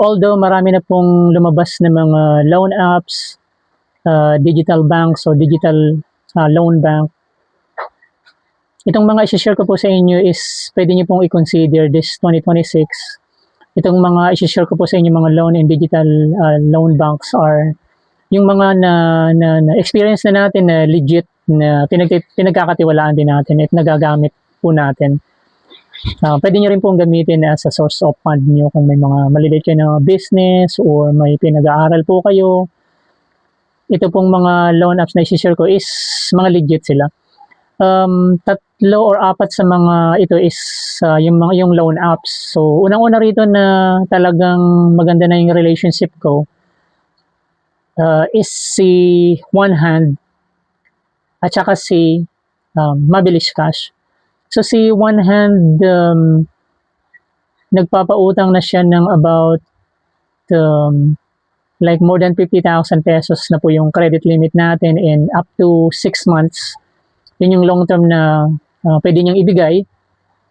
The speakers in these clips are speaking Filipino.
although marami na pong lumabas na mga loan apps, digital banks o digital loan bank, itong mga isi-share ko po sa inyo is pwede niyo pong i-consider this 2026. Itong mga isi-share ko po sa inyo mga loan and digital loan banks are yung mga na experience na natin na legit, na pinagkakatiwalaan din natin at nagagamit po natin. Pwede nyo rin pong gamitin as a source of fund nyo kung may mga maliliit kayo na business or may pinag-aaral po kayo. Ito pong mga loan apps na i-share ko is mga legit sila. Tatlo or apat sa mga ito is yung loan apps. So unang-una rito na talagang maganda na yung relationship ko is si One Hand at saka si Mabilis Cash. So si One Hand, nagpapautang na siya ng about like more than 50,000 pesos na po yung credit limit natin, and up to 6 months. Yun yung long term na pwede niyang ibigay.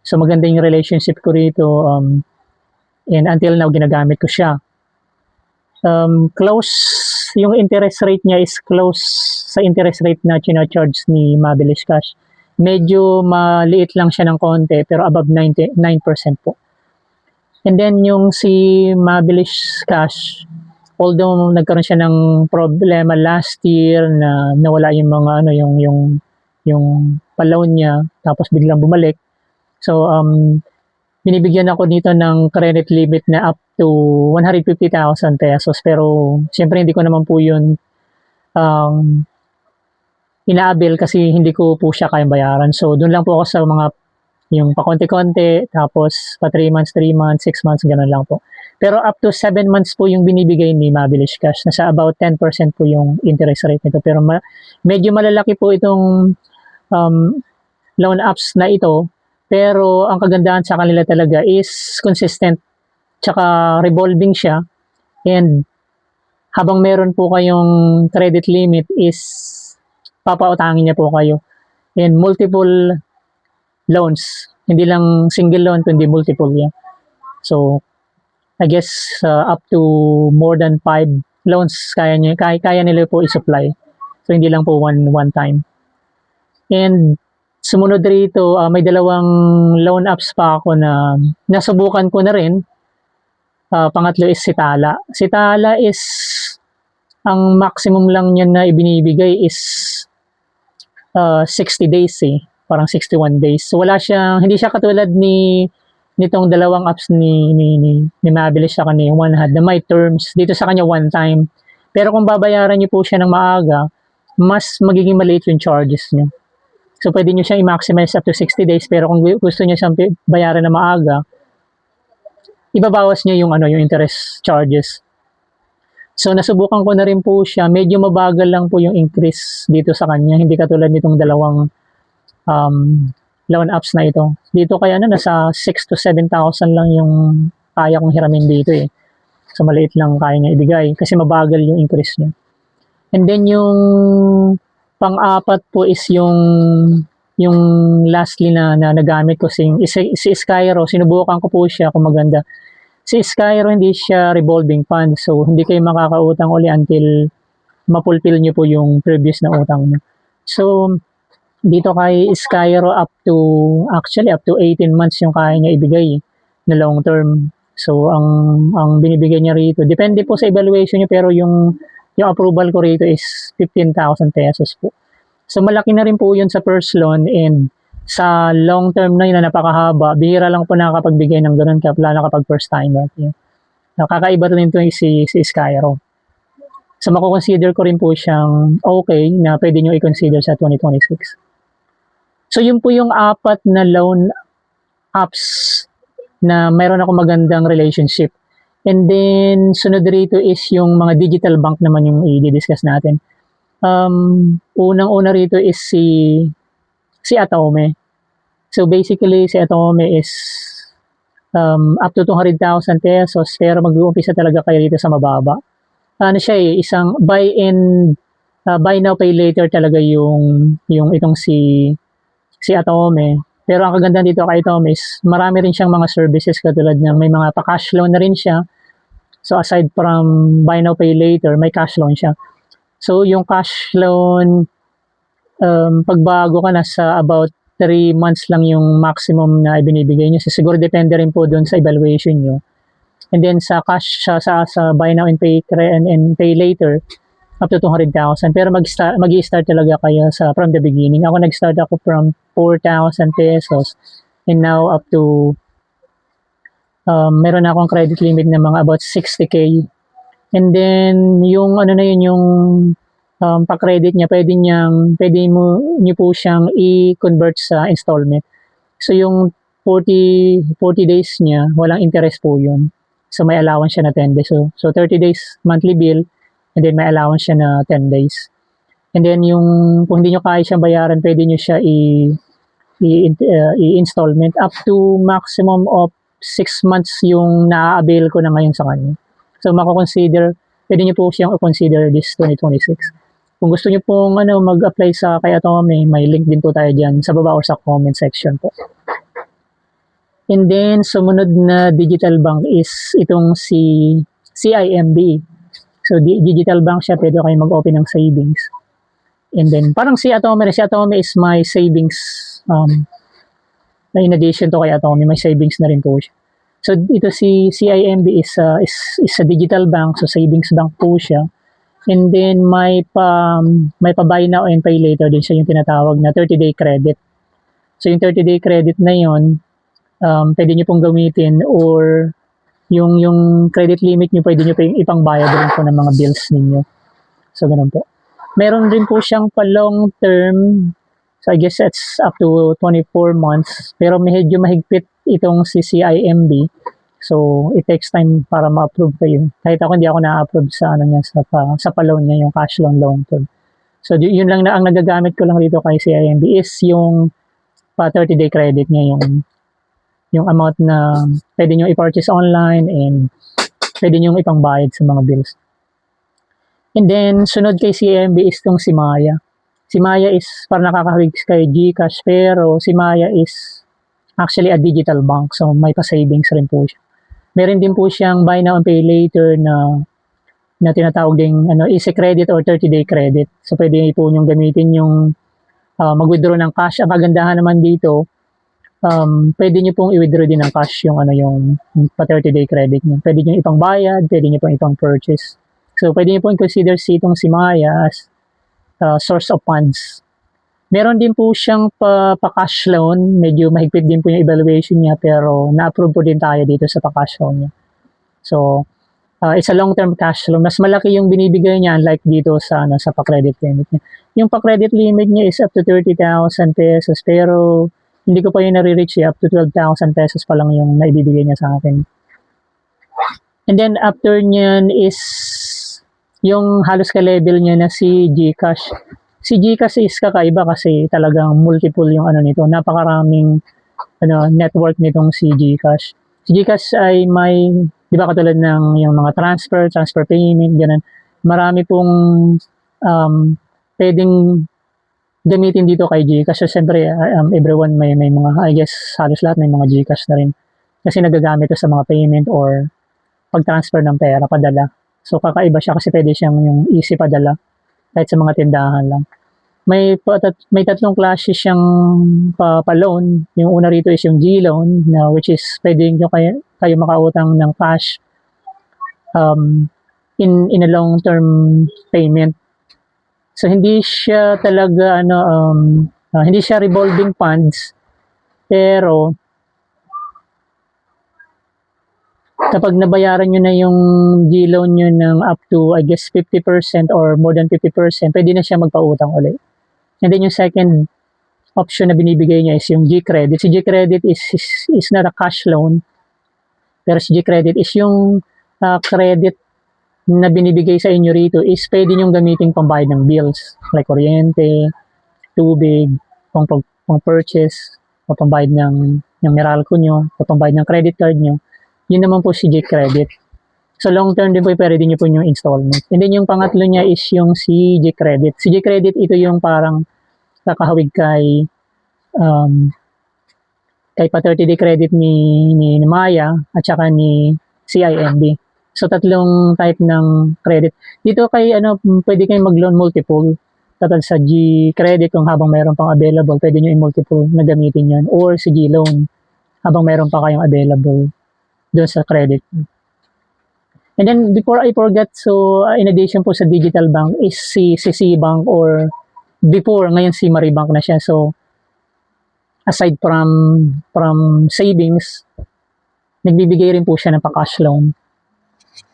So maganda yung relationship ko rito, and until now ginagamit ko siya. Close, yung interest rate niya is close sa interest rate na charge ni Mabilis Cash. Medyo maliit lang siya ng konti, pero above 9% po. And then yung si Mabilis Cash, although nagkaroon siya ng problema last year na nawala yung mga yung pa-loan niya, tapos biglang bumalik. So binibigyan ako dito ng credit limit na up to 150,000 pesos, pero siyempre hindi ko naman po yun inaabil kasi hindi ko po siya kayang bayaran. So doon lang po ako sa mga yung pakonti-konti, tapos pa 3 months, 6 months, ganun lang po. Pero up to 7 months po yung binibigay ni Mabilis Cash. Nasa about 10% po yung interest rate nito. Pero medyo malalaki po itong loan apps na ito. Pero ang kagandahan sa kanila talaga is consistent, tsaka revolving siya. And habang meron po kayong credit limit is papautangin niya po kayo. And multiple loans. Hindi lang single loan, kundi multiple yan. So, I guess up to more than 5 loans kaya nila po i-supply. So, hindi lang po one time. And sumunod rito, may dalawang loan apps pa ako na nasubukan ko na rin. Pangatlo is si Tala. Si Tala is, ang maximum lang niya na ibinibigay is 60 days eh. Parang 61 days. So hindi siya katulad nitong dalawang apps ni Mabilis sa kanya, One Hand, na may terms. Dito sa kanya one time. Pero kung babayaran niyo po siya ng maaga, mas magiging maliit yung charges niyo. So, pwede nyo siyang i-maximize up to 60 days, pero kung gusto nyo siyang bayaran na maaga, ibabawas nyo yung interest charges. So, nasubukan ko na rin po siya. Medyo mabagal lang po yung increase dito sa kanya. Hindi katulad nitong dalawang loan apps na ito. Dito kaya nasa 6,000 to 7,000 lang yung kaya kong hiramin dito eh. So, maliit lang kaya niya ibigay kasi mabagal yung increase niya. And then, yung pang-apat po is yung lastly na nagamit ko si Skyro. Sinubukan ko po siya kung maganda. Si Skyro hindi siya revolving fund, so hindi kayo makakautang uli until mapulfill nyo po yung previous na utang nyo. So dito kay Skyro up to 18 months yung kaya niya ibigay na long term. So ang binibigay niya rito, depende po sa evaluation niyo, pero yung approval ko rito is 15,000 pesos po. So malaki na rin po yun sa first loan, and sa long term na yun na napakahaba, bihira lang po nakakapagbigay ng ganun, lalo kapag first timer. Nakakaiba rin ito si Skyro. So makukonsider ko rin po siyang okay na pwede nyo i-consider sa 2026. So yun po yung apat na loan apps na mayroon ako magandang relationship. And then, sunod rito is yung mga digital bank naman yung i-discuss natin. Unang-una rito is si Atome. So, basically, si Atome is up to 200,000 pesos, pero mag-uumpisa talaga kayo dito sa mababa. Siya isang buy now, pay later talaga yung itong si Atome. Pero ang kagandahan dito kay Atome is marami rin siyang mga services katulad ng may mga pa-cash loan na rin siya. So aside from buy now pay later, may cash loan siya. So yung cash loan, pagbago ka na sa about 3 months lang yung maximum na ibinibigay niyo. So siguro depende rin po doon sa evaluation niyo. And then sa cash sa buy now and pay later, up to 200,000. Pero mag-i-start talaga kayo from the beginning. Ako nag-start ako from 4,000 pesos and now up to meron akong credit limit na mga about 60K. And then yung ano na yun, yung pa-credit niya, pwede niyo po siyang i-convert sa installment. So yung 40 days niya, walang interest po yun. So may allowance siya na 10 days. So 30 days monthly bill, and then may allowance siya na 10 days. And then kung hindi nyo kaya siyang bayaran, pwede nyo siya i-installment up to maximum of 6 months yung na-avail ko na ngayon sa kanya. So pwede nyo po siyang consider this 2026. Kung gusto nyo pong mag-apply sa kay Atome, may link din po tayo dyan sa baba or sa comment section po. And then, sumunod na digital bank is itong si CIMB. So, digital bank siya, pwede kayo mag-open ng savings. And then, parang si Atome is my savings. In addition to kay Atome, may savings na rin po siya. So, ito si CIMB is a digital bank, so savings bank po siya. And then, may pa buy now and pay later din siya, yung tinatawag na 30-day credit. So, yung 30-day credit na yon, pwede nyo pong gamitin, or yung credit limit nyo, pwede nyo pa ipangbayad rin po ng mga bills ninyo. So, ganun po. Meron rin po siyang pa long term, so I guess it's up to 24 months, pero medyo mahigpit itong si CIMB. So, it takes time para ma-approve kayo. Kahit hindi ako na-approve sa pa loan niya, yung cash loan long term. So, yun lang na ang nagagamit ko lang dito kay CIMB is yung pa 30-day credit niya, yung amount na pwede nyo i-purchase online and pwede nyo ipangbayad sa mga bills. And then, sunod kay CIMB is itong si Maya. Si Maya is parang nakakahawig kay GCash, pero si Maya is actually a digital bank, so may pa-savings rin po siya. Meron din po siyang buy now and pay later na tinatawag ding easy credit or 30-day credit. So pwede po niyong gamitin yung mag-withdraw ng cash. Ang kagandahan naman dito, pwede niyo pong i-withdraw din ng cash yung pa 30-day credit niyo. Pwede niyo ipangbayad, pwede niyo pong ipang-purchase. So pwede niyo pong consider itong si Maya as source of funds. Meron din po siyang pa-cash loan. Medyo mahigpit din po yung evaluation niya, pero na-approve po din tayo dito sa pa-cash loan niya. So, it's a long-term cash loan. Mas malaki yung binibigay niya unlike dito sa pa-credit limit niya. Yung pa-credit limit niya is up to 30,000 pesos, pero hindi ko pa yun nare-reach up to 12,000 pesos pa lang yung naibibigay niya sa akin. And then, after niyan is yung halos ka-level niya na si GCash. Si GCash is kakaiba kasi talagang multiple yung nito. Napakaraming network nitong si GCash. Si GCash ay may, di ba katulad ng yung mga transfer payment, ganun. Marami pong pwedeng gamitin dito kay GCash. So, siyempre, everyone may mga, I guess, halos lahat may mga GCash na rin. Kasi nagagamit ito sa mga payment or pag-transfer ng pera, padala. So, kakaiba siya kasi pwede siyang yung easy padala kahit sa mga tindahan lang. May tatlong klase siyang pa-loan. Yung una rito is yung G-loan, which is pwede nyo kayo makautang ng cash in a long-term payment. So, hindi siya talaga, hindi siya revolving funds, pero kapag nabayaran nyo na yung G-loan nyo ng up to, I guess, 50% or more than 50%, pwede na siya magpautang ulit. And then yung second option na binibigay niya is yung G-credit. Si G-credit is not a cash loan, pero si G-credit is yung credit na binibigay sa inyo rito is pwede nyong gamitin pambayad ng bills like kuryente, tubig, pang purchase, o pambayad ng Meralco nyo, o pambayad ng credit card nyo. Yun naman po si G-credit. So long term din po, pwede din nyo po yung installment. And then yung pangatlo niya is yung si G-credit. Si G-credit, ito yung parang nakahawig kay pa 30-day credit ni Maya at saka ni CIMB. So, tatlong type ng credit. Dito kay pwede kayong mag-loan multiple. Total sa G-credit kung habang mayroon pang available, pwede nyo i-multiple na gamitin yan. Or sa G-loan, habang mayroon pa kayong available doon sa credit. And then, before I forget, so in addition po sa digital bank is si Bank, or before, ngayon si Maribank na siya. So, aside from savings, nagbibigay rin po siya ng pa-cash loan.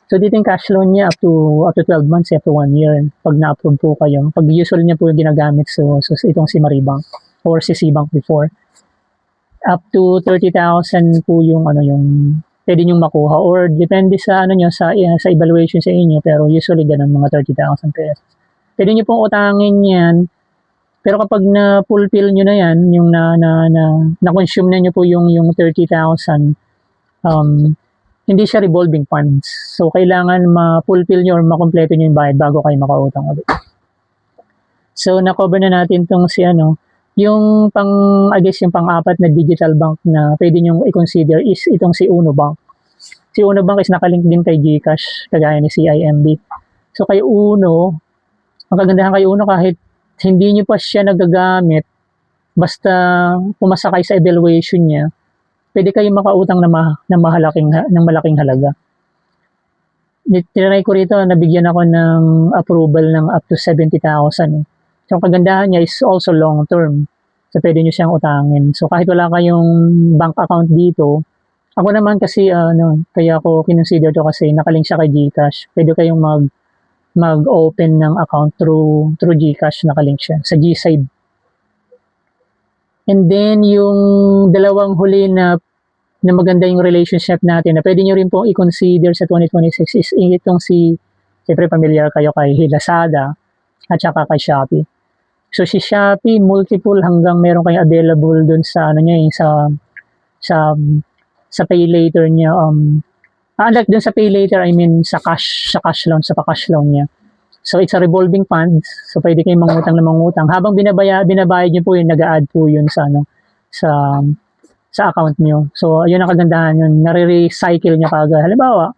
So, dito yung cash loan niya up to 12 months, up to 1 year. Pag na-approve po kayo. Pag usual niya po yung ginagamit, so itong si Maribank or si Bank before. Up to 30,000 po yung pwede niyong makuha, or depende sa sa evaluation sa inyo, pero usually ganun mga 30,000 pesos. Pwede niyo pong utangin 'yan. Pero kapag na-fulfill niyo na 'yan, yung na-consume na niyo po yung 30,000, hindi siya revolving funds. So, kailangan ma-fulfill nyo or makompleto nyo yung bayad bago kayo makautang ulit. So, na-cover na natin itong yung yung pang-apat na digital bank na pwede nyo i-consider is itong si Uno Bank. Si Uno Bank is nakalink din kay GCash, kagaya ni CIMB. So, kay Uno, ang kagandahan kay Uno, kahit hindi nyo pa siya nagagamit, basta pumasa kayo sa evaluation niya, pwede kayong makautang ng malaking halaga. Tinry ko rito, nabigyan ako ng approval ng up to 70,000. So, ang kagandahan niya is also long term. So, pwede nyo siyang utangin. So, kahit wala kayong bank account dito, ako naman kasi, kaya ako kinonsider to kasi nakalink siya kay GCash. Pwede kayong mag-open ng account through GCash, nakalink siya sa GSave. And then, yung dalawang huli na maganda yung relationship natin na pwede nyo rin pong i-consider sa 2026 is itong siyempre familiar kayo kay Lazada at saka kay Shopee. So, si Shopee, multiple hanggang meron kayo available dun sa sa pay later niya. Unlike dun sa pay later, I mean sa cash loan, sa pa-cash loan niya. So, it's a revolving fund. So, pwede kayong mangutang. Habang binabayad nyo po yun, nag-a-add po yun sa account nyo. So, yun ang kagandahan yun. Nare-recycle niya kagad. Halimbawa,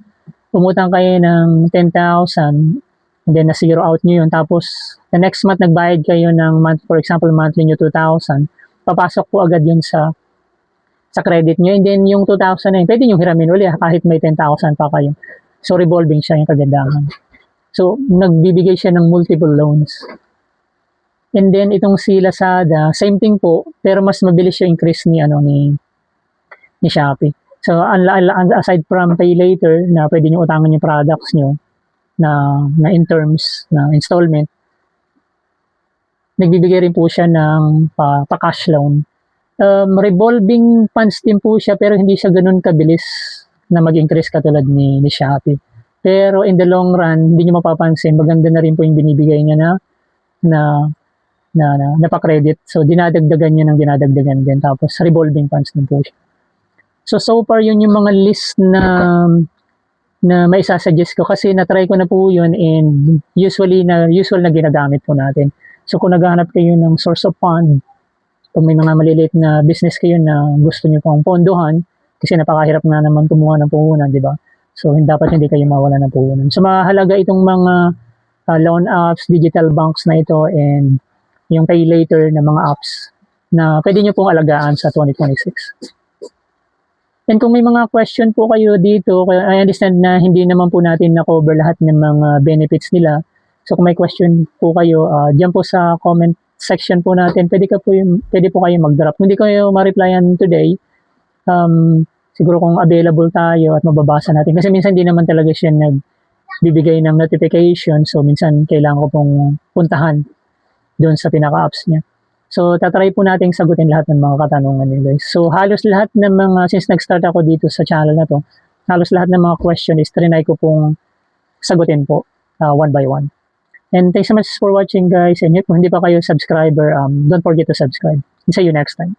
umutang kayo ng 10,000 and then na-zero out nyo yun. Tapos, the next month, nagbayad kayo ng for example, monthly nyo 2,000. Papasok po agad yun sa credit nyo. And then, yung 2,000 na yun, pwede nyo hiramin ulit kahit may 10,000 pa kayo. So, revolving siya yung kagandahan. So, nagbibigay siya ng multiple loans. And then, itong si Lazada, same thing po, pero mas mabilis yung increase ni Shopee. So, aside from pay later, na pwede nyo utangan yung products nyo, na in terms, na installment, nagbibigay rin po siya ng pa-cash loan. Revolving funds din po siya, pero hindi siya ganun kabilis na mag-increase katulad ni Shopee. Pero in the long run, hindi nyo mapapansin, maganda na rin po yung binibigay niya na pa-credit. So, dinadagdagan niya ng dinadagdagan din. Tapos, revolving funds din po siya. So far, yun yung mga list na may isasuggest ko. Kasi na-try ko na po yun and usual na ginagamit po natin. So, kung naghahanap kayo ng source of fund, kung may mga maliliit na business kayo na gusto nyo pong pondohan, kasi napakahirap nga naman kumuha ng puhunan, di ba? So, dapat hindi kayo mawala ng puhunan. So, mahalaga itong mga loan apps, digital banks na ito, and yung pay later na mga apps na pwede nyo pong alagaan sa 2026. And kung may mga question po kayo dito, I understand na hindi naman po natin na-cover lahat ng mga benefits nila. So, kung may question po kayo, dyan po sa comment section po natin, pwede po kayo mag-drop. Kung hindi kayo ma-replyan today, siguro kung available tayo at mababasa natin. Kasi minsan hindi naman talaga siya nagbibigay ng notification. So, minsan kailangan ko pong puntahan doon sa pinaka-apps niya. So, tatry po natin sagutin lahat ng mga katanungan niyo, guys. So, halos lahat ng since nag-start ako dito sa channel na to, halos lahat ng mga question is trinay ko pong sagutin po one by one. And thanks so much for watching, guys. And kung hindi pa kayo subscriber, don't forget to subscribe. And see you next time.